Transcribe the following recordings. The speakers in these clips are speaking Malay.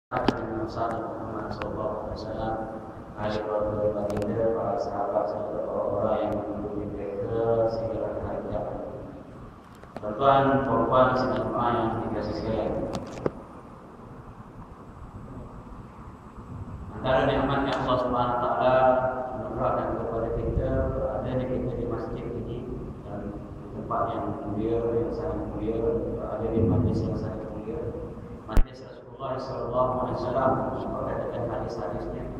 Dengan Nabi Muhammad SAW, ahli keluarga baginda, para sahabat serta orang-orang yang mengikuti mereka sehingga hari kiamat. Tuan-tuan, puan-puan, sedang yang dikasih sekalian. Antara nikmat yang Allah Subhanahu Wa Taala anugerahkan kepada kita beradanya kita di masjid ini dan tempat yang mulia, yang sangat mulia, berada di majlis yang sangat mulia, majlis Rasulullah SAW berkaitan hadis-hadisnya,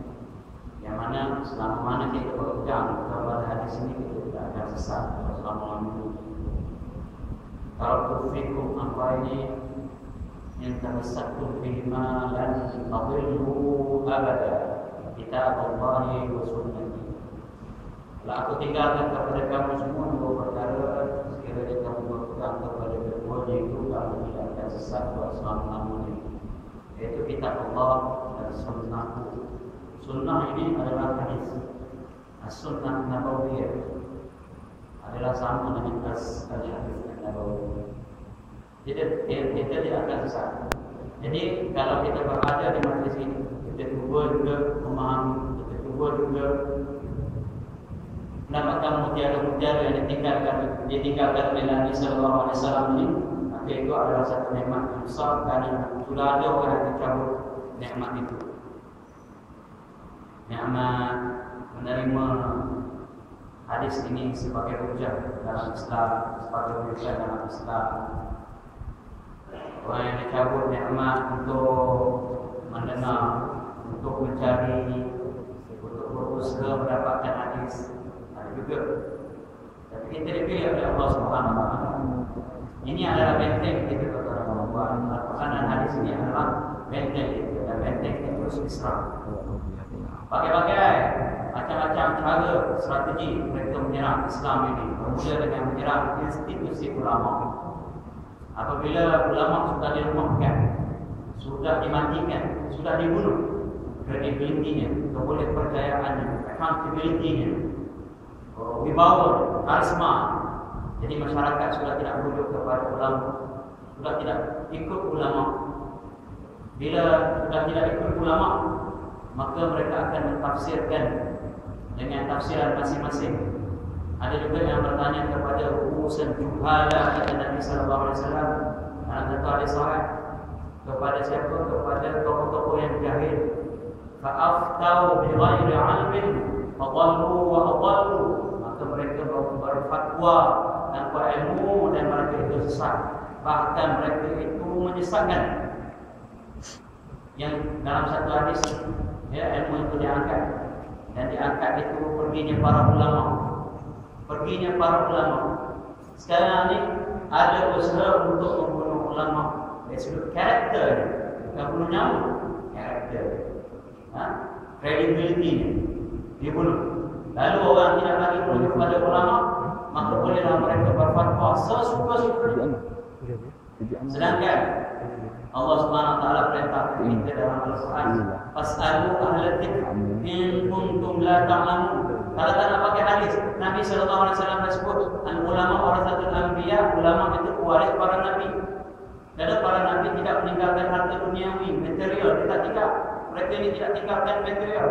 yang mana selama mana kita berpegang kepada hadis ini kita tidak akan sesat selama-lamanya. Kalau fikum apa ini yang tamassaktum bihima lan tadillu abada, kitab Allah wa sunnati. Kalau aku tinggalkan kepada kamu semua dua perkara, sekiranya kamu berpegang kepada keduanya itu, kamu tidak akan sesat selama-lamanya, yaitu kitab Allah dan sunnahku. Sunnah ini adalah hadis. As-sunnah nabawiyah adalah sama dengan al-hadis nabawiyah. Kita tidak akan sesat. Jadi kalau kita berada di majlis ini, kita cuba juga memahami, kita cuba juga mendapatkan mutiara-mutiara yang ditinggalkan oleh Nabi Sallallahu Alaihi Wasallam ini. Maka itu adalah satu nikmat yang besar, kerana sudah ada orang yang dicabut nikmat itu. Nikmat menerima hadis ini sebagai hujah dalam Islam, sebagai hujah dalam Islam. Orang yang dicabut nikmat untuk mendengar, untuk mencari, untuk berusaha mendapatkan hadis, ada juga. Tapi kita dipilih oleh Allah Subhanahu Wa Taala. Ini adalah benteng kita kepada Allah. Al-Quran dan hadis ini adalah benteng kita, dan benteng kita terus diserang. Bagai-bagai macam-macam cara strategi mereka menyerang Islam ini, bermula dengan menyerang institusi ulama. Apabila ulama sudah dilemahkan, sudah dimatikan, sudah dibunuh, kredibilitinya, kepercayaannya, accountability-nya, wibawa, karisma. Jadi masyarakat sudah tidak merujuk kepada ulama, sudah tidak ikut ulama. Bila sudah tidak ikut ulama, maka mereka akan mentafsirkan dengan tafsiran masing-masing. Ada juga yang bertanya kepada urusan juhala, kata Nabi Sallallahu Alaihi Wasallam, satu hadis sahih, kepada siapa? Kepada tokoh-tokoh yang jahil. Fa'aftau bi ghairi 'ilmin fadallu wa adallu. Maka mereka berfatwa tanpa ilmu dan mereka itu sesat. Bahkan mereka itu menyesatkan. Yang dalam satu hadis, ya, ilmu itu diangkat, dan diangkat itu perginya para ulama. Perginya para ulama. Sekarang ni ada usaha untuk membunuh ulama. Dari sudut karakter, bukan bunuh nyawa, karakter, credibility dibunuh. Lalu orang tidak lagi merujuk kepada ulama, maka bolehlah mereka berfatwa sesuka-sukanya. Sedangkan Allah Subhanahu Wa Taala perintah kita dalam Al-Quran, fas'alu ahla dzikr in kuntum la ta'lamun. Kalau tak nak pakai hadis, Nabi Sallallahu Alaihi Wasallam sebut ulama warasatul anbiya, ulama itu pewaris para nabi. Dan para nabi tidak meninggalkan harta duniawi, material, tidak. Mereka ini tidak tinggalkan material,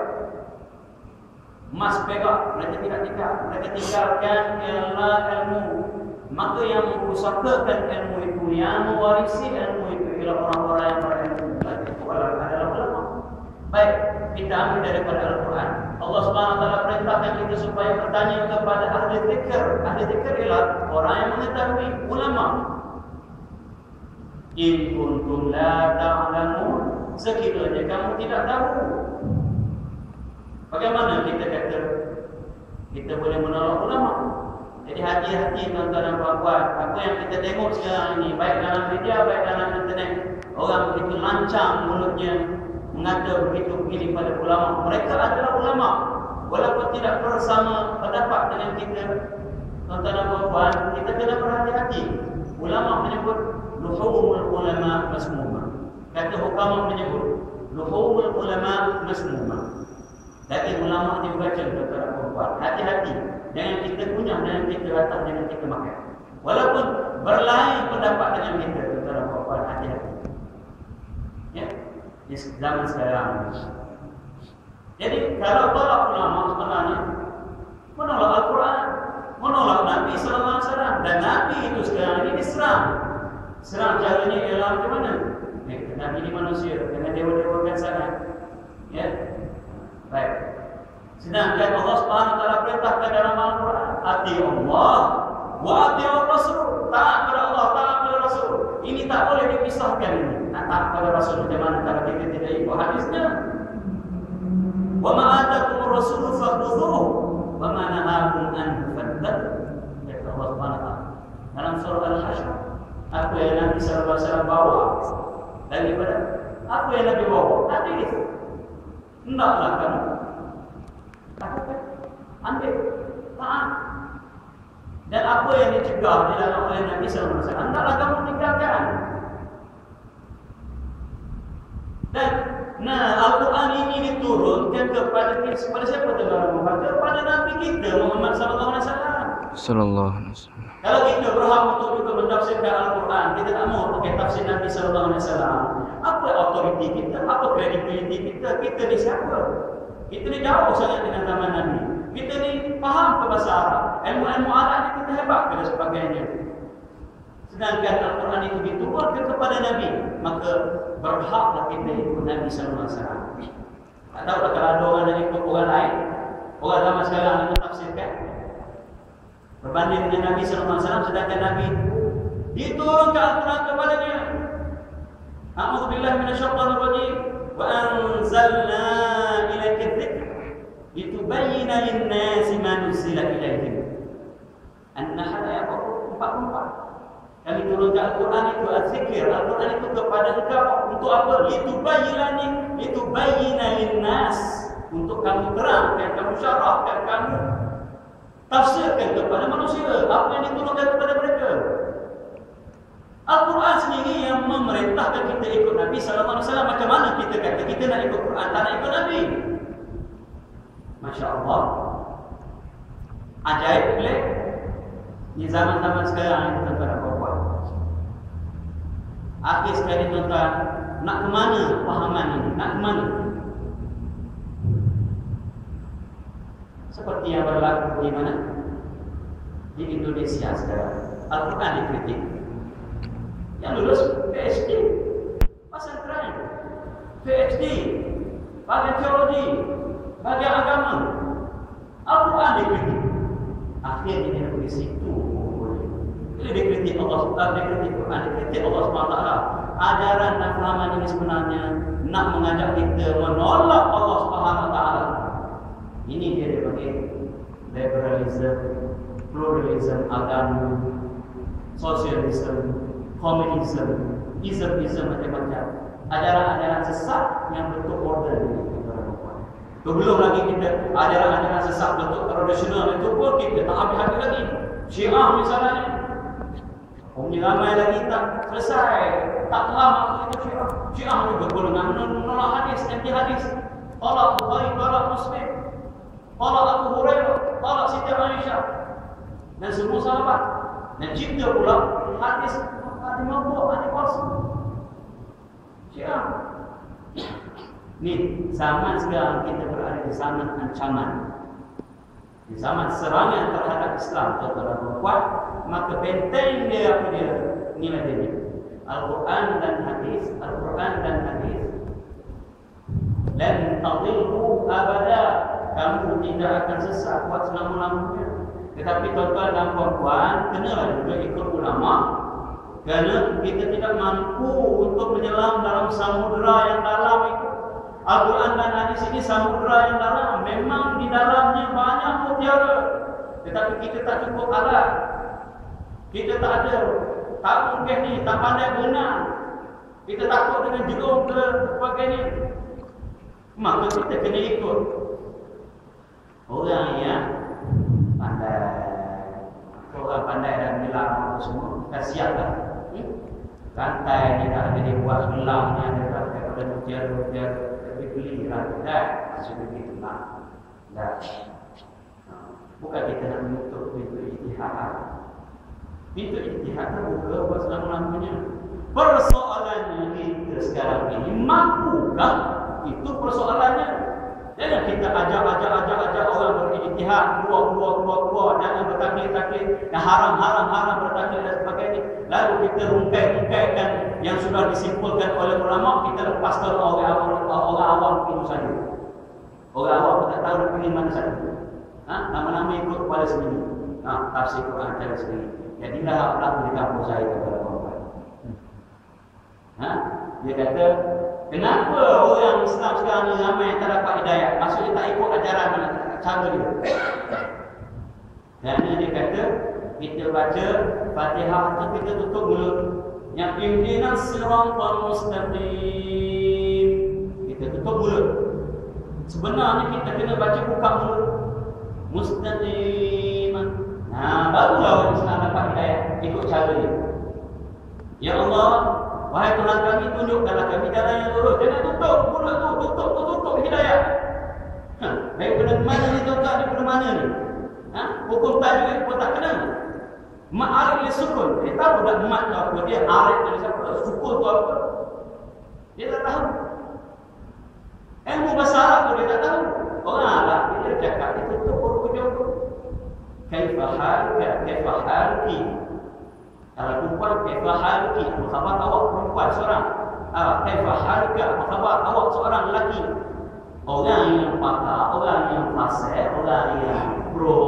emas, perak, mereka tidak tinggal. Mereka tinggalkan ialah ilmu. Maka yang mengusahakan ilmu itu, yang mewarisi ilmu itu ialah orang-orang yang berilmu. Adalah ulama. Baik, kita ambil daripada Al-Quran. Allah Subhanahu Wa Taala perintahkan kita supaya bertanya kepada ahli zikr. Ahli zikr ialah orang yang mengetahui, ulama. In kuntum la ta'lamun, sekiranya kamu tidak tahu. Bagaimana kita kata kita boleh menolong ulama? Jadi hati-hati tuan-tuan dan puan-puan. Apa yang kita tengok sekarang ini, baik dalam media, baik dalam internet, orang begitu lancang mulutnya mengata begitu-begini pada ulama. Mereka adalah ulama, walaupun tidak bersama pendapat dengan kita. Tuan-tuan dan puan-puan, kita kena berhati-hati. Ulama menyebut luhumul ulama masmumah. Kata hukama menyebut luhumul ulama masmumah. Daging ulama dibaca, tuan-tuan dan puan-puan. Hati-hati, jangan kita kunyah, jangan kita ratap, jangan kita makan. Walaupun berlain pendapat dengan kita, tuan-tuan dan puan-puan, hati-hati. Ya. di zaman sekarang. Jadi kalau tolak ulama sebenarnya menolak Al-Quran, menolak Nabi Sallallahu Alaihi Wasallam, dan Nabi itu sekarang ini diserang. Serang caranya ialah macam mana? Nabi ini manusia, dengan dewa-dewa kan sangat. Ya, baik. Sedangkan Allah Subhanahu Wa Taala perintahkan dalam Al-Quran, ati Allah wa ati Rasul, taat kepada Allah, taat kepada Rasul. Ini tak boleh dipisahkan ini. Taat kepada Rasul macam mana kalau kita tidak ikut hadisnya? Wa ma atakumur rasul fakhudhuhu wa ma nahakum anhu fantaqu. Ya Allah Subhanahu Wa Taala dalam surah Al-Hasyr, apa yang Nabi sallallahu alaihi wasallam bawa daripada apa yang Nabi bawa tadi itu, hendaklah kamu lakukan, ambil, taat. Dan apa yang dicegah di dalam oleh Nabi sallallahu alaihi wasallam, hendaklah kamu tinggalkan. Dan Al-Quran ini diturunkan kepada siapa tuan-tuan membaca? Kepada Nabi kita Muhammad sallallahu alaihi wasallam. Kalau kita berhak untuk juga mentafsirkan Al-Quran, kita tak mau pakai tafsir Nabi sallallahu alaihi wasallam. Apa autoriti kita? Apa kredibiliti kita? Kita ni siapa? Kita ni jauh sangat dengan zaman Nabi. Kita ni faham ke bahasa Arab. Ilmu-ilmu Arab ni kita hebat dan sebagainya. Sedangkan Al-Quran itu diturunkan kepada Nabi, maka berhaklah kita ikut Nabi sallallahu alaihi wasallam. Tak tahu kalau ada orang yang ikut orang lain, orang zaman sekarang yang mentafsirkan berbanding dengan Nabi sallallahu alaihi wasallam, sedangkan Nabi diturunkan Al-Quran kepadanya. A'udzubillahi minasyaitonir rajim. Wa anzalna ilaika dzikra litubayyana lin-nasi ma nuzila ilaihim. An-Nahl ayat 44. Kami turunkan Al-Quran itu az-zikir. Al-Quran itu kepada engkau untuk apa? Litubayyana lin-nas, untuk kamu terangkan, kamu syarahkan, kamu tafsirkan kepada manusia apa yang diturunkan kepada mereka. Al-Quran sendiri yang memerintahkan kita ikut Nabi sallallahu alaihi wasallam. Macam mana kita kata kita nak ikut Quran, tak nak ikut Nabi? Masya-Allah. Ajaib boleh di zaman-zaman sekarang ini tuan-tuan dan puan. Akhir sekali tuan-tuan, nak ke mana pahaman ini? Nak ke mana? Seperti yang berlaku di mana? Di Indonesia sekarang. Al-Quran dikritik. Yang lulus PhD, pesantren, PhD, bagian teologi, bagian agama, Al-Quran dikritik. Akhirnya dia pergi situ. Bila dikritik Allah SWT, dikritik Quran, dikritik Allah SWT, ajaran dan pemahaman ini sebenarnya nak mengajak kita menolak Allah SWT. Ini dia dipanggil liberalism, pluralism agama, sosialism, komunisme, ism macam-macam. Ajaran-ajaran sesat yang bentuk order ini. Belum lagi kita ajaran-ajaran sesat bentuk tradisional itu pun kita tak habis-habis lagi. Syiah misalnya, ini ramai lagi tak selesai, tak lama itu Syiah. Syiah juga golongan menolak hadis, anti hadis. Tolak Bukhari, tolak Muslim, tolak Abu Hurairah, tolak Siti Aisyah dan semua sahabat. Dan cipta pula hadis mabuk, hadis palsu. Syiah. Ni zaman sekarang kita berada di zaman ancaman, di zaman serangan terhadap Islam. Tuan-tuan kuat, maka benteng dia apa dia? Inilah dia. Al-Quran dan hadis, Al-Quran dan hadis. Lan tadillu abada. Kamu tidak akan sesat buat selama-lamanya. Tetapi tuan-tuan dan puan-puan, kenalah juga ikut ulama. Kerana kita tidak mampu untuk menyelam dalam samudera yang dalam itu. Al-Quran dan hadis ini samudera yang dalam. Memang di dalamnya banyak mutiara, tetapi kita tak cukup alat. Kita tak ada, tak mungkin ni, tak pandai berenang. Kita takut dengan jerung ke sebagainya. Maka kita kena ikut orang yang pandai. Orang pandai dan menyelam apa semua, kasihanlah. Rantai ni dah ada dibuat, gelangnya ada daripada mutiara-mutiara. Beli rantai, masih begitu lah. Bukan kita nak menutup pintu ijtihad. Pintu ijtihad terbuka buat selama-lamanya. Persoalannya kita sekarang ini, mampukah? Itu persoalannya. Jangan kita ajak orang berijtihad, keluar, jangan bertaklid, haram bertaklid dan sebagainya. Lalu kita rungkai-rungkaikan yang sudah disimpulkan oleh ulama, kita lepaskan orang awam itu saja. Orang awam tak tahu nak pilih mana saja. Nama-nama ikut kepada sendiri. Tafsir Quran cara sendiri. Jadilah berlaku di kampung saya kepada perempuan. Dia kata, kenapa orang Islam sekarang ni ramai yang tak dapat hidayah? Maksudnya tak ikut ajaran cara dia. Kerana dia kata, kita baca Fatihah tu kita tutup mulut. Yang ihdinas siratal mustaqim. Kita tutup mulut. Sebenarnya kita kena baca buka mulut. Mustaqim. Barulah orang Islam dapat hidayah. Ikut cara dia. Ya Allah, wahai Tuhan kami, tunjukkanlah kami jalan yang lurus. Jangan tutup mulut tu, tutup hidayah. Baik benda mana ni tuan-tuan, ni benda mana ni? Hukum tajwid pun tak kena. Ma'arif li sukun. Dia tahu tak mat tu apa? Dia arif tu siapa? Sukun tu apa? Dia tak tahu. Ilmu bahasa Arab tu dia tak tahu. Orang Arab dia cakap, dia tutup huruf-huruf tu. Kaifa halki. Kalau perempuan, kaifa halki. Apa khabar awak perempuan seorang? Kaifa halka. Apa khabar awak seorang lelaki? Orang yang pakar, orang yang fasih, orang yang pro,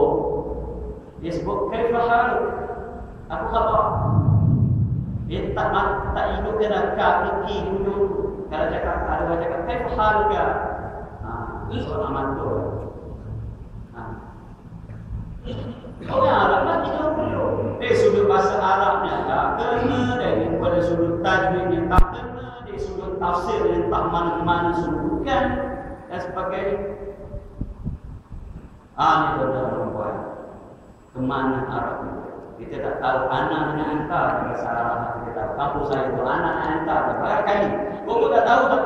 dia sebut kaifa haluk. Apa khabar? Dia tak hidupkan kaki dulu. Kalau cakap, ada orang cakap kaifa haluka. Ini soalan mantul. Orang Arab lah kita perlu. Sudut bahasa Arabnya tak kena, daripada sudut tajwidnya tak kena, dari sudut tafsir yang tak mana-mana sudukan dan sebagainya. Ini tuan-tuan perempuan. Kemana Arab itu? Kita tak tahu anak dengan hantar bahasa Arab. Kita tahu kampus saya itu anak dengan hantar berapa kali. Kau tak tahu dah.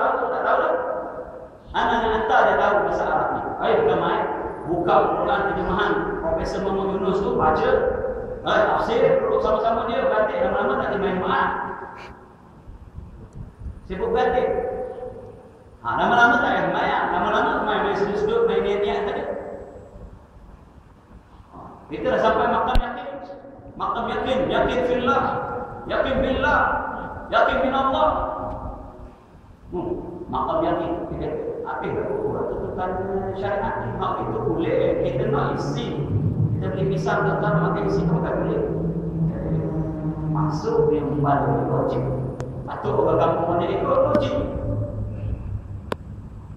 Anak dengan hantar dia tahu bahasa Arab ni. Ayo kita main buka Quran terjemahan Profesor Muhammad Yunus tu, baca tafsir, duduk sama-sama dia batik, lama-lama tak dimain maaf. Sibuk batik. Lama-lama tak payah semayang, lama-lama main sudut-sudut, main niat-niat tadi. Kita dah sampai makam yakin, yakin fillah, yakin billah, yakin bin Allah. Makam yakin, kita tuntutan syariat ni, itu boleh, kita nak isi. Kita boleh pisang tuan-tuan, maka isi tu tak boleh. Masuk yang paling logik. Patut orang kampung mana ikut logik.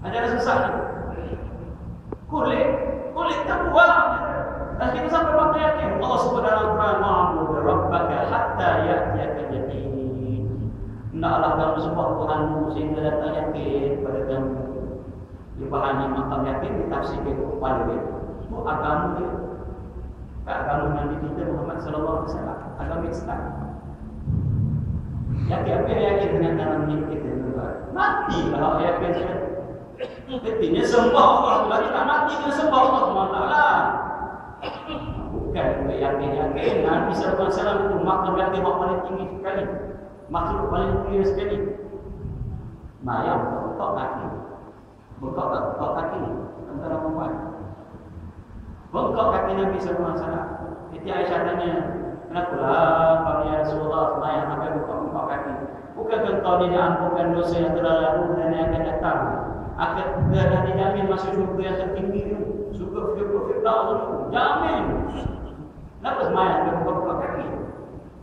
Ada susah ni. Kulit tak buang. Dan kita sampai waktu yakin Allah sebut dalam Quran, wa'budu rabbaka hatta ya'tiyakal yaqin. Hendaklah kamu sembah Tuhanmu sehingga datang yakin pada kamu. Dia bahannya makam yakin ditafsirkan kepada dia. Itu agama dia. Agama Nabi kita Muhammad sallallahu alaihi wasallam, agama Islam. Yakin apa yang yakin dengan dalam hidup kita? Mati kalau yakin saja. Artinya sembah Allah lagi tak mati kena sembah Allah SWT. Bukan yakin-yakin Nabi sallallahu alaihi wasallam itu makam yakin yang paling tinggi sekali, makhluk paling mulia sekali. Mayam bengkok kaki, bengkok kaki antara perempuan. Bengkok kaki Nabi sallallahu alaihi wasallam. Siti Aisyah tanya, kenapalah kau ya Rasulullah semayang sampai bengkok kaki? Bukankah kau ni diampunkan dosa yang telah lalu dan yang akan datang? Akan dah dijamin masuk syurga yang tertinggi itu, syurga Firdaus itu, jamin. Kenapa semayang sampai bengkok kaki?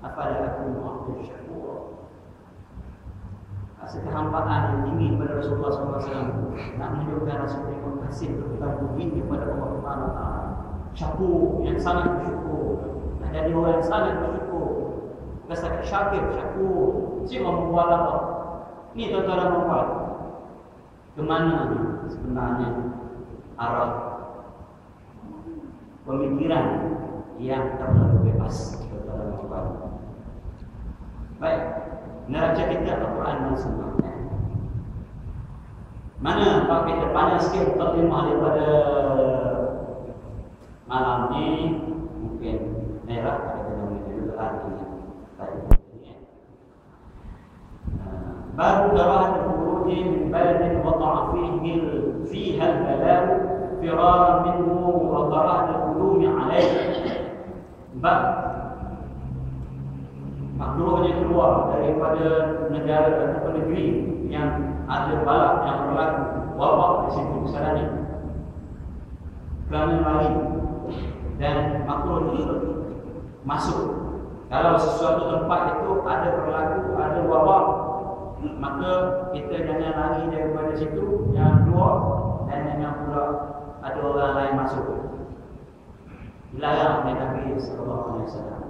Apalah aku mu'abdul syakur. Rasa kehampaan yang tinggi kepada Rasulullah SAW, nak menunjukkan rasa terima kasih berhutang budi kepada Allah Subhanahu Wa Taala. Syakur, yang sangat bersyukur. Nak jadi orang yang sangat bersyukur. Bukan setakat syakir, syakur. Siapa membuat apa? Ini tuan-tuan dan puan. Kemana sebenarnya arah pemikiran yang terlalu bebas, tuan-tuan dan puan. Baik, neraca kita Al-Quran dan Sunnah. Mana kalau kita banyak sikit terima daripada malam ni, mungkin merah pada kita juga hari ini. baru karahat al-khuruj min baladin waqa'a fiha al-balaa firaran minhu wa karahat al-qudum 'alayhi. Bab makruhnya keluar daripada negara atau negeri yang ada balak yang berlaku wabak di situ misalnya kerana lari, dan makruh itu masuk. Kalau sesuatu tempat itu ada berlaku, ada wabak, maka kita jangan lari daripada situ, jangan keluar, dan jangan pula ada orang lain masuk. Dilarang oleh Nabi sallallahu alaihi wasallam.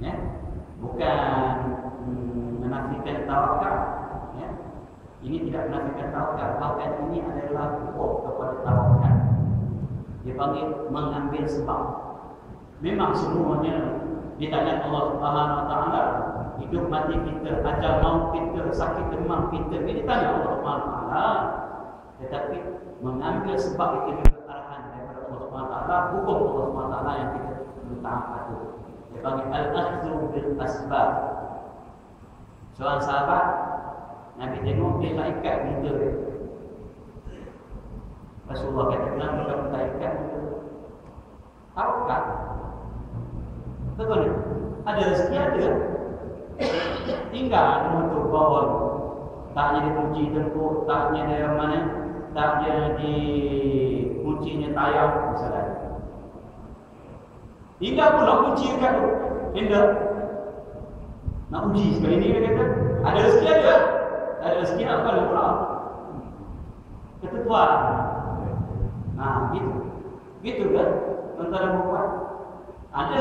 Ya, bukan menafikan tawakal. Ya, ini tidak menafikan tawakal. Bahkan ini adalah hukum kepada tawakal. Dia panggil mengambil sebab. Memang semuanya ditanya Allah Subhanahu Wa Taala, hidup mati kita, ajal maut kita, sakit demam kita, ini ditanya Allah Subhanahu Wa Taala. Tetapi mengambil sebab itu juga arahan daripada Allah Subhanahu Wa Taala, hukum Allah Subhanahu Wa Taala yang kita perlu taat. Dia panggil al-akhdhu bil asbab. Seorang sahabat Nabi tengok dia tak ikat benda dia. Rasulullah kata, kenapa kamu tak ikat benda? Tawakal. Betul tak? Ada rezeki ada. Tinggal ada motor bawah. Taknya dia kunci tempur, taknya dia mana, taknya di kuncinya tayar misalnya. Tinggal pula kunci dekat tu. Handle. Nak uji sekali ni dia kata, ada rezeki ada. Ada rezeki nak apa pula? Kata tuan. Nah, gitu. Gitu kan? Tentara membuat ada.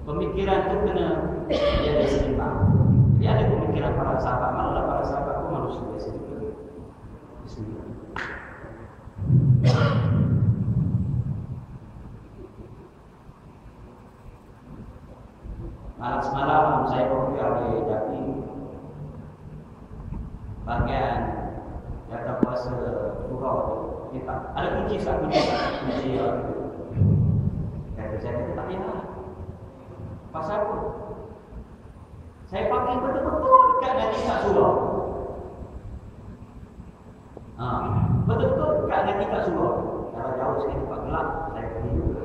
Pemikiran itu kena jadi seimbang. Jadi ada pemikiran para sahabat, malah para sahabat pun manusia biasa juga. Bismillah. Semalam saya pergi oleh Japi bagian jatah puasa surau tu. Ada kunci satu kunci kata saya kata tak payah. Pasal apa? Saya pakai betul-betul dekat nanti tak surau. Betul-betul dekat nanti tak surau. Kalau jauh sikit tempat gelap, saya pergi juga.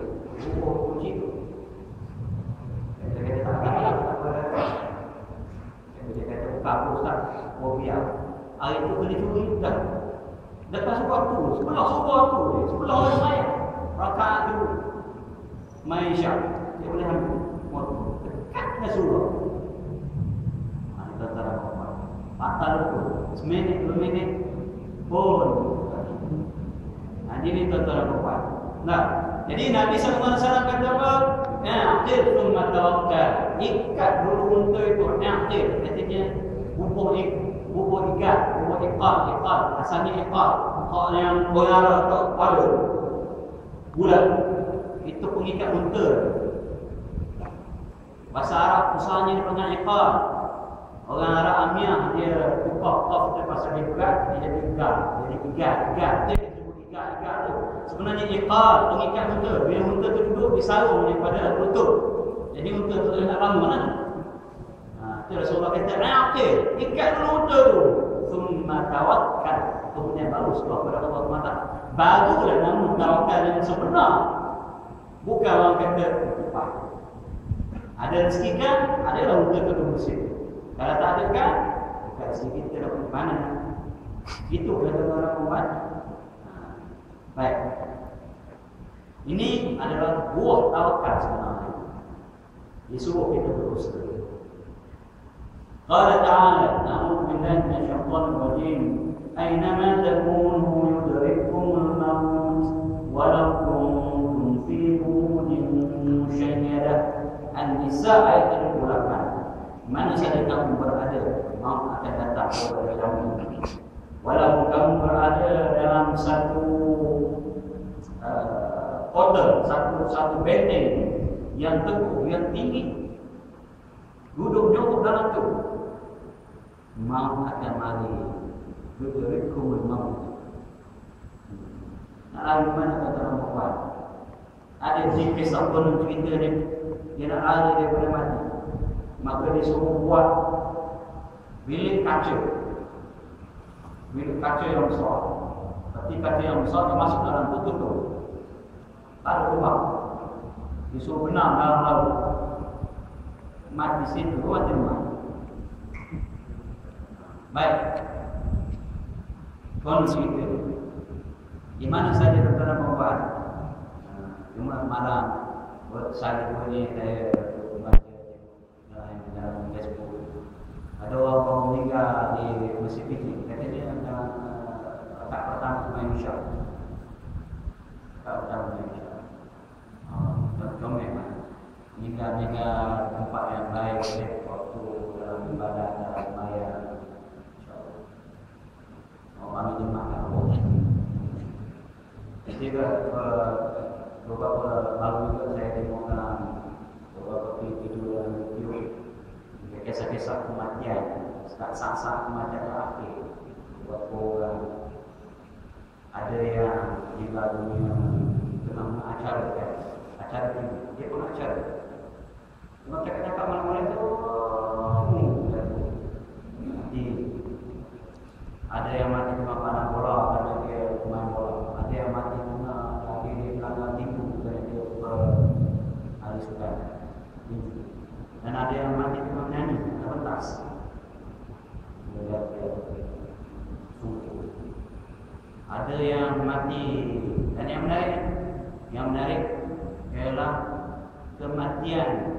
Kunci tu. Dia kata tak apa. Dia kata buka apa Ustaz? Biar. Hari itu kena curi dah. Lepas waktu, sebelah tu, sebelah orang saya. Rakaat dulu. Main syak. Dia boleh ambil. Dekatnya surau. Kita tak apa. Patah tu. Seminit, 2 minit pun. Ini tuan-tuan apa? Nah, jadi Nabi SAW kata apa? Na'atir thumma tawakkal. Ikat dulu unta itu. Na'atir. Katanya bubur ikat. Bubur ikat. Asalnya ikat. Ikat yang berara atau pada bulat. Itu pengikat unta. Bahasa Arab usahanya dengan ikat. Orang Arab Amiah dia tukar qaf dia pasal dia bulat. Dia jadi ikat. Jadi ikat. Dia disebut ikat tu. Sebenarnya iqal, pengikat unta. Bila unta tu duduk, disarung daripada lutut. Jadi unta tu nak bangun kan? Itu Rasulullah kata, okey, ikat dulu unta tu. Summa tawakkal. Kemudian baru setelah kepada Allah SWT. Barulah namun tawakal yang sebenar. Bukan orang kata, ada rezeki kan, adalah unta tu bersih. Kalau tak ada kan, bukan rezeki kita dapat di mana. Itu kata orang buat. Baik. Ini adalah buah tawakal sebenarnya. Disuruh kita berusaha. Qala ta'ala, na'udzu billahi minasyaitonir rajim. Aynama takunu yudrikumul maut walau kuntum fi burujin musyayyadah. An-Nisa ayat 38. Mana saja kamu berada, maut akan datang kepada kamu. Walaupun kamu berada dalam satu hotel, satu benteng yang teguh, yang tinggi, duduk jauh dalam tu, maut akan mari. Yudrikumul maut. Nak lari mana kata orang perempuan? Ada kisah penuh cerita dia nak lari daripada mati. maka disuruh buat bilik kaca. Bilik kaca yang besar. Peti kaca yang besar dia masuk dalam tutup tu. Tak ada lubang. Disuruh benam dalam laut. Mati situ, mati rumah. Baik. Tuan cerita. Di mana saja tentara membuat. Cuma malam saya punya saya baca dalam Facebook. Ada orang meninggal di Mesir Fikri. Katanya tak pertama Malaysia. Tak pertama Malaysia. Comel. Meninggal tempat yang baik waktu dalam ibadah dalam maya. Orang jemaah Allah. Jadi beberapa lalu juga saya temukan beberapa video dalam YouTube kisah-kisah kematian, saat-saat kematian terakhir. Beberapa orang ada yang meninggal dunia dalam acara ini, dia pun acara. Cuma cakap-cakap malam-malam itu mati. Ada yang mati cuma pandang bola kerana dia main bola. Ada yang mati cuma dia melanggar tipu kerana dia ahli sukan. Dan ada yang mati cuma menyanyi atau pentas. Ada yang mati dan yang menarik ialah kematian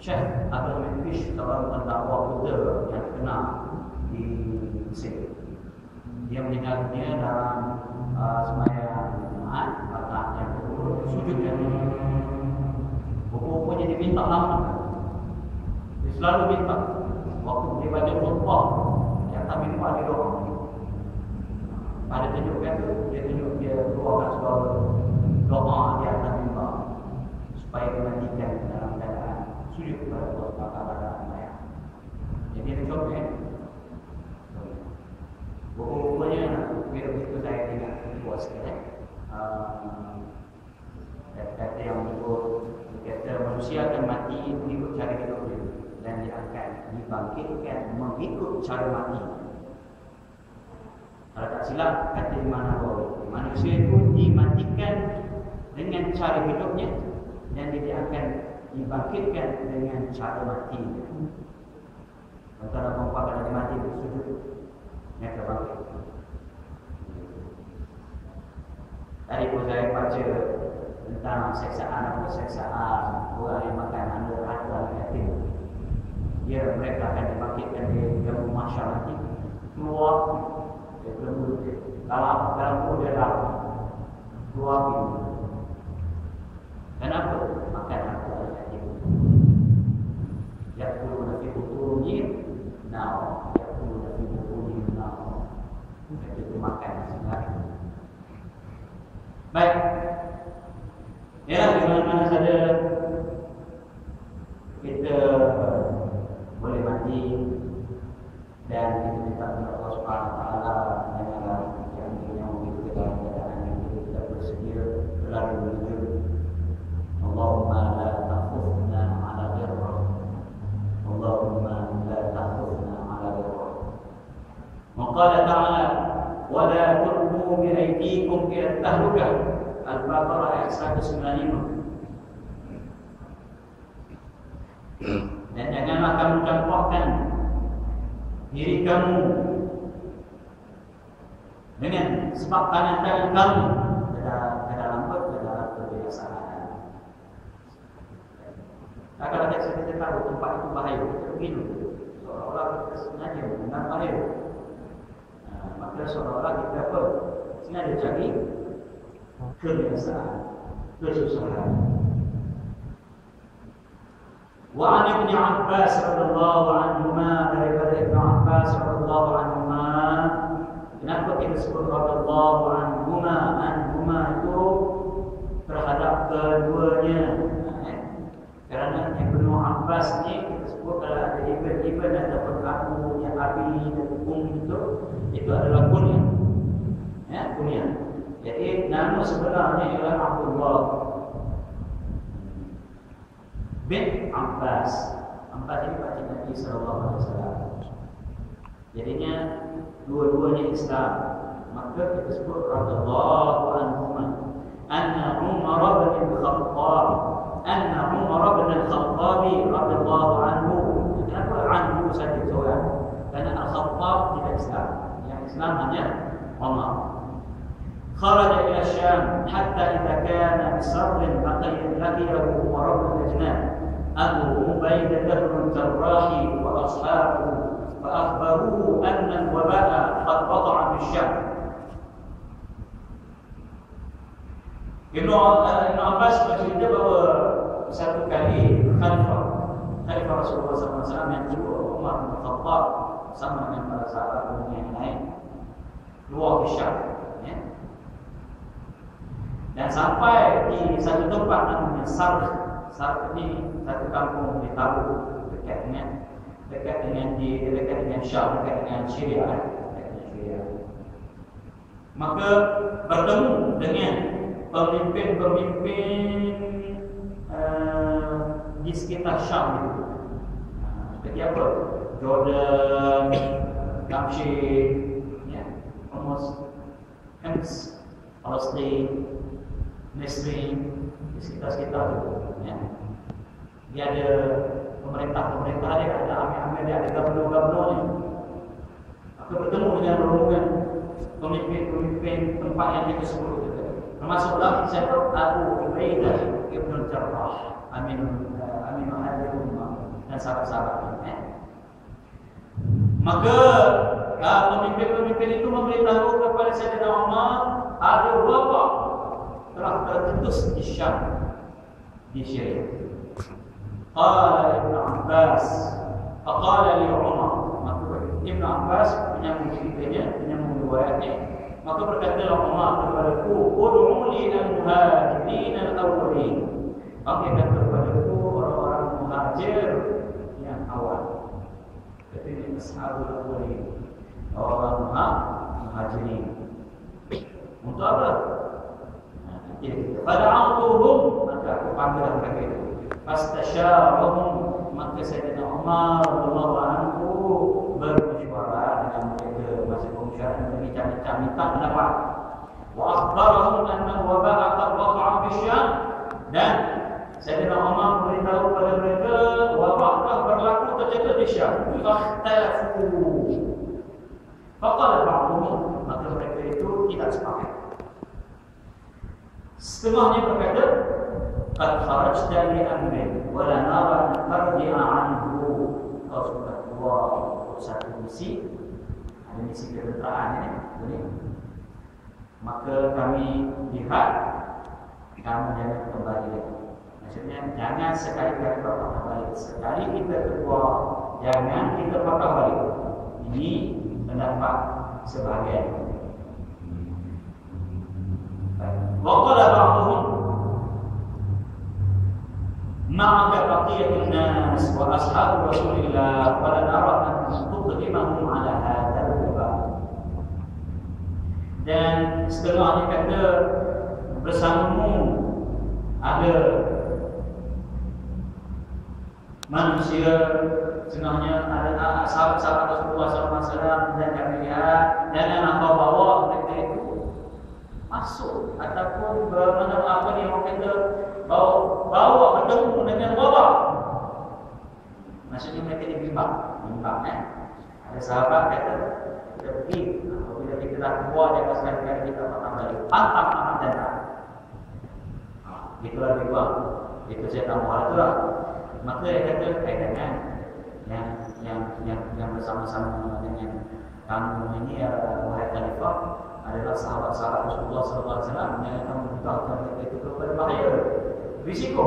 Syekh Abdul Fish, seorang pendakwa Buddha yang terkenal di Mesir. Dia meninggal dunia dalam sembahyang Jumaat, rakaat yang sujud yang buku-bukunya diminta lama. Dia selalu minta waktu dia baca khutbah, dia tak minta di doa. Pada tunjukkan tu, dia keluarkan sebuah doa dia akan minta supaya dimatikan dalam keadaan sujud kepada Allah Taala. Jadi dia contoh buku-bukunya begitu saya tidak puas kata yang menyebut kata manusia akan mati mengikut cara hidup dia dan dia akan dibangkitkan mengikut cara mati. Kalau tak silap kata Imam Nawawi, manusia itu dimatikan dengan cara hidupnya dan dia akan dibangkitkan dengan cara mati. Antara perempuan kalau dia mati bersujud, dia akan bangkit. Tadi pun saya baca tentang seksaan orang yang makan anak yatim. Mereka akan dibangkitkan di dalam mahsyar nanti. Keluar dalam mulut dia keluar ini. Kenapa? Makan harta yatim. Yaquluna fi butunihim nar. Yaquluna fi butunihim nar. Itu makan sebenarnya. Baik. Ya, di mana-mana saja kita boleh mati dan kita minta kepada Allah Subhanahu Wa Taala janganlah yang begitu dalam keadaan yang kita tidak bersedia berlari menuju Allahumma la takhufna ala ghirrah. Allahumma la takhufna ala ghirrah. Maqala ta'ala wa la tulqu bi aydikum ila tahlukah. Al-Baqarah ayat 195. Dan janganlah kamu campurkan diri kamu dengan sebab tangan-tangan kamu ke dalam kebiasaan. Kalau kita tahu tempat itu bahaya, kita begini seolah-olah kita sengaja mengenal bahaya. Maka seolah-olah kita apa? Sengaja cari kebiasaan, kesusahan. Wa 'an Ibnu Abbas radhiyallahu anhuma, daripada Ibnu Abbas radhiyallahu anhuma. Kenapa kita sebut radhiyallahu anhuma? Anhuma itu terhadap keduanya. Kerana Ibnu Abbas ni kita sebut kalau ada ibn ataupun akunya abi dan itu adalah kunyah. Ya, kunyah. Jadi nama sebenarnya ialah Abdullah bin Abbas. Empat ini baca Nabi Sallallahu Alaihi Wasallam. Jadinya dua-duanya Islam. Maka kita sebut radhiyallahu anhu. Anna Umar bin Khattab, Anna Umar bin Khattab radhiyallahu anhu. Kenapa anhu saja seorang? Karena Al-Khattab tidak Islam. Yang Islam hanya Umar. خرج إلى الشام حتى إذا كان بصر لقيه عمر بن لجنان أبو عبيدة بن الجراح وأصحابه فأخبروه أن الوباء قد قطع بالشام. Ibnu Abbas bercerita bahawa satu kali Khalifah Rasulullah SAW yang kedua Umar bin Khattab bersama dengan para sahabat yang lain keluar ke Syam. Dan sampai di satu tempat namanya Sarh. Sarh ini satu kampung di Tabuk dekat dengan Syam, dekat dengan Syria. Maka bertemu dengan pemimpin-pemimpin di sekitar Syam itu. Seperti apa? Jordan, Kamshir, Homs, Palestin, Mesir, di sekitar-sekitar itu. Dia ada pemerintah dia, ada amir-amir dia, ada gubernur-gubernurnya. Maka bertemu dengan rombongan pemimpin-pemimpin tempat yang kita sebut itu. Termasuklah siapa? Abu Ubaidah ibn Jarrah, Amin Ahli Ummah dan sahabat-sahabatnya. Maka pemimpin-pemimpin itu memberitahu kepada Sayyidina Umar ada wabak telah tercetus di Syam, di Syria. Qala Ibn Abbas, faqala li Umar. Maka Ibn Abbas menyambung ceritanya, menyambung riwayatnya. Maka berkatalah Umar kepadaku, ud'u li al-muhajirin al-awwalin. Panggilkan kepadaku orang-orang muhajir yang awal. Jadi ashabul awwalin, orang muhajirin. Untuk apa? Fada'atuhum, maka aku panggil mereka itu. Fastasyarahum, maka Sayyidina Umar radhiyallahu anhu bermusyawarah dengan mereka, masa pembicaraan berbincang-bincang minta pendapat. Wa akhbarahum anna al-waba'a qad waqa'a bisyam, dan Sayyidina Umar beritahu kepada mereka wabak telah berlaku terjadi di Syam. Fakhtalafu. Faqala ba'dhum, maka mereka itu tidak sepakat. Setengahnya berkata, qad kharajta li amrin wa la nara an tarji'a anhu. Kau sudah keluar satu misi, ada misi ketenteraan ini. Maka kami lihat kamu jangan kembali lagi. Maksudnya jangan sekali-kali patah balik. Sekali kita keluar, jangan kita patah balik. Ini pendapat sebahagian. Waqala ba'dhum ma'aka baqiyatun nas wa ashabu Rasulillah wa la nara an tuqdimahum ala hadzal wabah. Dan setengahnya kata bersamamu ada manusia, setengahnya ada sahabat-sahabat Rasulullah SAW, dan kami lihat jangan apa bawa mereka itu masuk ataupun apa ni orang kata bawa bertemu dengan wabak. Maksudnya mereka dibimbang. Ada sahabat kata kita pergi, apabila kita dah keluar dari sekali-kali kita patah balik, pantang amat datang. Itulah dia buat. Itu saya tahu hal itu lah. Maka dia kata kaitannya yang bersama-sama dengan kamu ini wahai Khalifah adalah sahabat-sahabat Rasulullah SAW yang akan memberitahukan mereka itu kepada bahaya, risiko.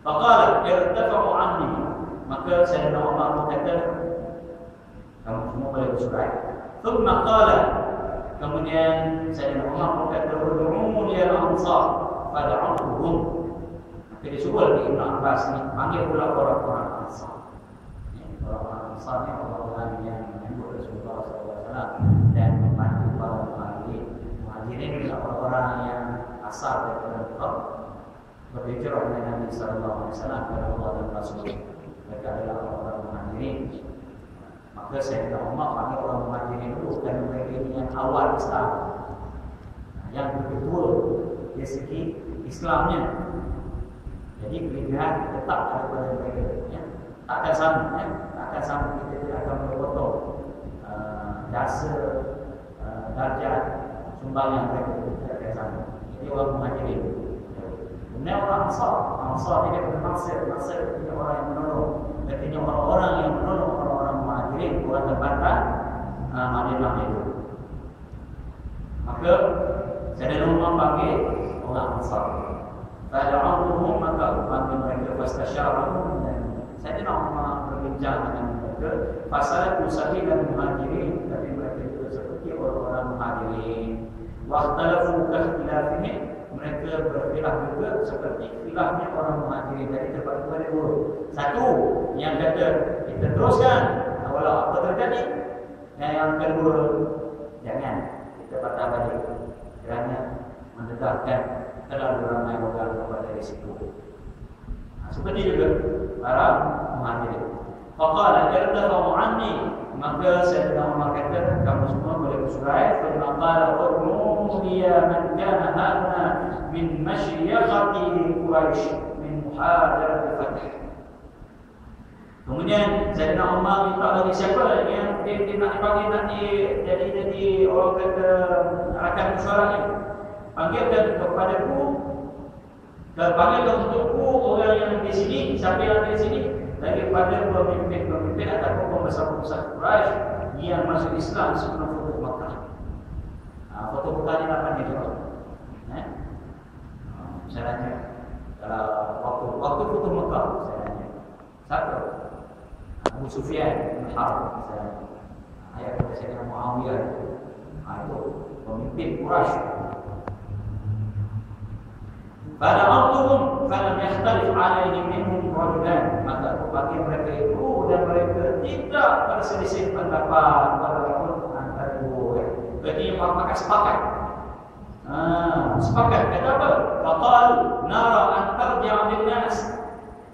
Faqala irtafa'u anni, maka Sayyidina Umar berkata kamu semua boleh bersurat. Thumma qala, kemudian Sayyidina Umar berkata ud'u li al-ansar fad'uhum. Maka disuruh lagi Ibn Abbas ni panggil pula orang-orang Ansar. Orang-orang Ansar ni orang-orang yang menyambut Rasulullah SAW dan membantu para muhajirin. Muhajirin adalah orang-orang yang asal daripada Mekah, berhijrah dengan Nabi SAW kepada Allah dan Rasulullah. mereka adalah orang Muhajirin. Maka Sayyidina Umar panggil orang Muhajirin dulu dan mereka ini yang awal Islam, yang betul dari segi Islamnya. Jadi kelebihan tetap ada pada mereka, ya. Tak akan sama, ya. Tak akan sama, kita tidak akan berpotong jasa, darjat, sumbangan mereka tidak akan sama. Jadi orang Muhajirin. Kemudian orang Ansar ini daripada Nasir artinya orang yang menolong. Artinya orang-orang yang menolong orang-orang Muhajirin, orang tempatan Madinah itu. Maka Sayyidina Umar panggil orang Ansar. Fada'uhum, maka panggil mereka fastasyarahum, dan Sayyidina Umar berbincang dengan mereka. Fasalatu sahilan Muhajirin, tapi mereka itu seperti orang-orang Muhajirin. Wakhtalafu kahtilafihim, mereka berkhilaf juga seperti khilafnya orang Muhajirin. Jadi terbagi kepada dua. Satu yang kata kita teruskan walau apa terjadi, dan yang kedua jangan kita patah balik kerana mendedahkan terlalu ramai orang kepada risiko. Seperti juga para Muhajirin. Faqala irdafu anni, maka Sayyidina Umar kata kamu semua boleh bersurai. Firman qala urmu ya man kana hana min masyiqati Quraisy min muhadarati Fath. Kemudian Sayyidina Umar minta lagi siapa yang dia nak panggil, nak jadi orang kata rakan musyawarah ni. Panggilkan kepadaku, panggilkan untukku orang yang di sini, siapa yang ada di sini, daripada pemimpin ataupun pembesar-pembesar Quraisy yang masuk Islam sebelum Futuh Makkah. Futuh Makkah ni apa ni tuan? Misalnya kalau waktu Futuh Makkah, misalnya siapa? Abu Sufyan bin Harb misalnya. Ayat kepada Sayyidina Muawiyah. Itu pemimpin Quraisy. Fada'atuhum falam yakhtalif alaihim minhum rajulan, maka bagi mereka itu dan mereka tidak berselisih pendapat walaupun antara dua. Jadi mereka sepakat. Sepakat kata apa? Faqalu nara an tarji'a bin nas.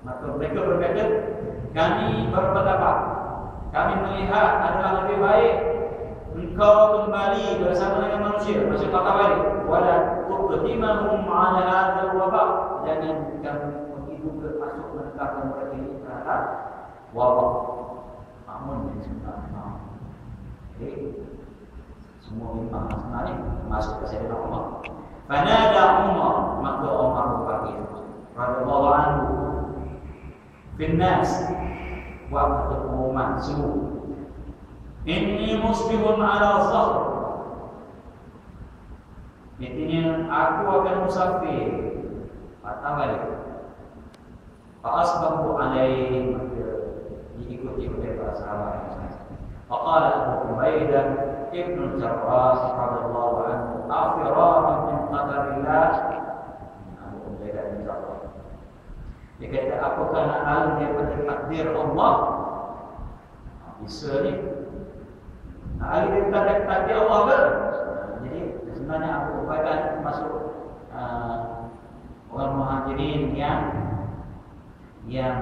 Maka mereka berkata, kami berpendapat, kami melihat adalah lebih baik engkau kembali bersama dengan manusia, maksud patah balik. Wala tuqdimahum ala hadzal waba, jangan kamu begitu masuk menegakkan mereka ini terhadap wabak. Namun yang sebenarnya semua bimbang sebenarnya masuk ke Sayyidina Umar. Fanada Umar, maka Umar berpanggil radhiyallahu anhu bin nas wa qawman semua. Inni musbihun ala zahr, intinya aku akan musafir, patah balik. Fa'asbahu alaihi, diikuti oleh para sahabat. Faqala Abu Ubaidah ibn Jarrah radhiyallahu anhu, afiraran min qadarillah. Abu Ubaidah bin Jarrah, dia kata, apakah nak lari daripada takdir Allah? Bisa ni lari daripada takdir Allah ke? Jadi sebenarnya Abu Ubaidah masuk orang Muhajirin yang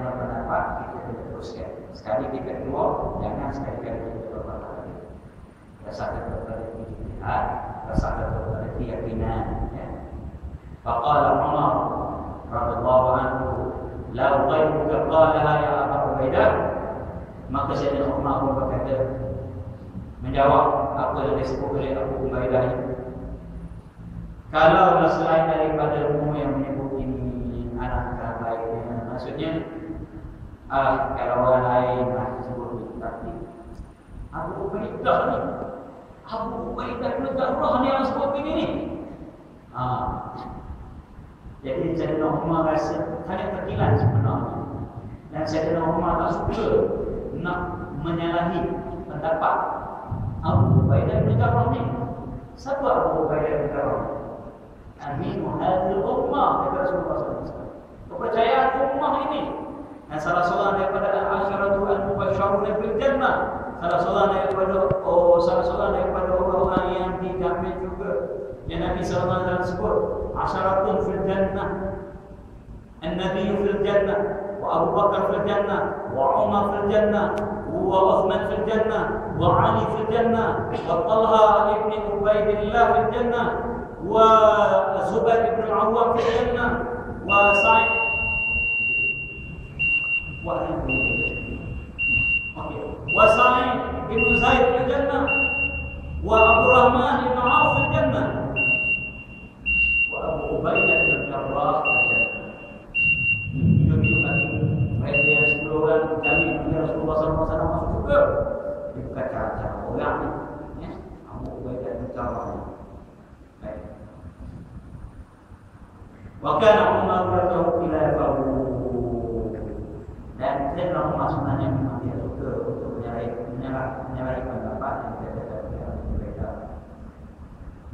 berpendapat kita teruskan. Sekali kita keluar, jangan sekali-kali kita berpendapat. Rasakan kepada ijtihad, rasakan kepada keyakinan. Faqala Umar radhiyallahu anhu, "Lau ghairuka qalaha ya Abu Ubaidah." Maka Sayyidina Umar pun berkata, menjawab apa yang disebut oleh Abu Ubaidah ini. Kalau selain daripada umum yang menyebut ini alangkah baiknya, maksudnya kalau orang lain disebut ini, tapi Abu Ubaidah ni, Abu Ubaidah bin Jarrah ni yang sebut ini ni. Jadi Sayyidina Umar rasa hanya terkilan sebenarnya, dan Sayyidina Umar tak suka nak menyalahi pendapat Abu Ubaidah bin Jarrah ni. Siapa Abu Ubaidah bin Jarrah? Aminu hadhil ummah, kata Rasulullah SAW. Kepercayaan ummah ini. Dan salah seorang daripada al-asyratu al-mubashsharuna bil jannah, salah seorang daripada orang-orang yang dijamin juga yang Nabi sallallahu alaihi wasallam sebut, asyaratun fil jannah, an-nabiyyu fil jannah, wa Abu Bakar fil jannah, وعمر في الجنة وعثمان في الجنة وعلي في الجنة وطلحة بن عبيد الله في الجنة وزبير بن العوام في الجنة وسعيد وسعيد بن زيد في الجنة وأبو الرحمن بن عوف في الجنة وأبو عبيدة بن الجراح في الجنة. Hidup-hidup lagi mereka yang 10 orang jamin bila Rasulullah SAW masuk surga. Dia bukan cara-cara orang ni, ya. Abu Ubaidah bin Jarrah. Baik. Wa kana Umar radhiyallahu khilafahu. Dan Sayyidina Umar sebenarnya memang dia suka untuk menyalahi pendapat yang tidak berbeda.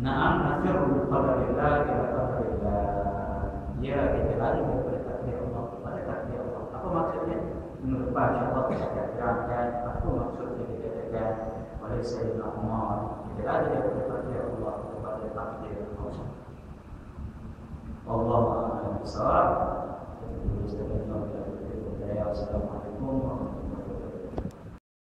Na'am nafirru qadarillah ila qadarillah. Ya, kita lari daripada takdir Allah kepada takdir Allah. Apa maksudnya? Menurut baca Allah kita terangkan. Apa maksudnya kita katakan oleh Sayyidina Umar? Kita lari daripada takdir Allah kepada takdir Allah. Wallahu a'lam bishawab. Assalamualaikum warahmatullahi wabarakatuh.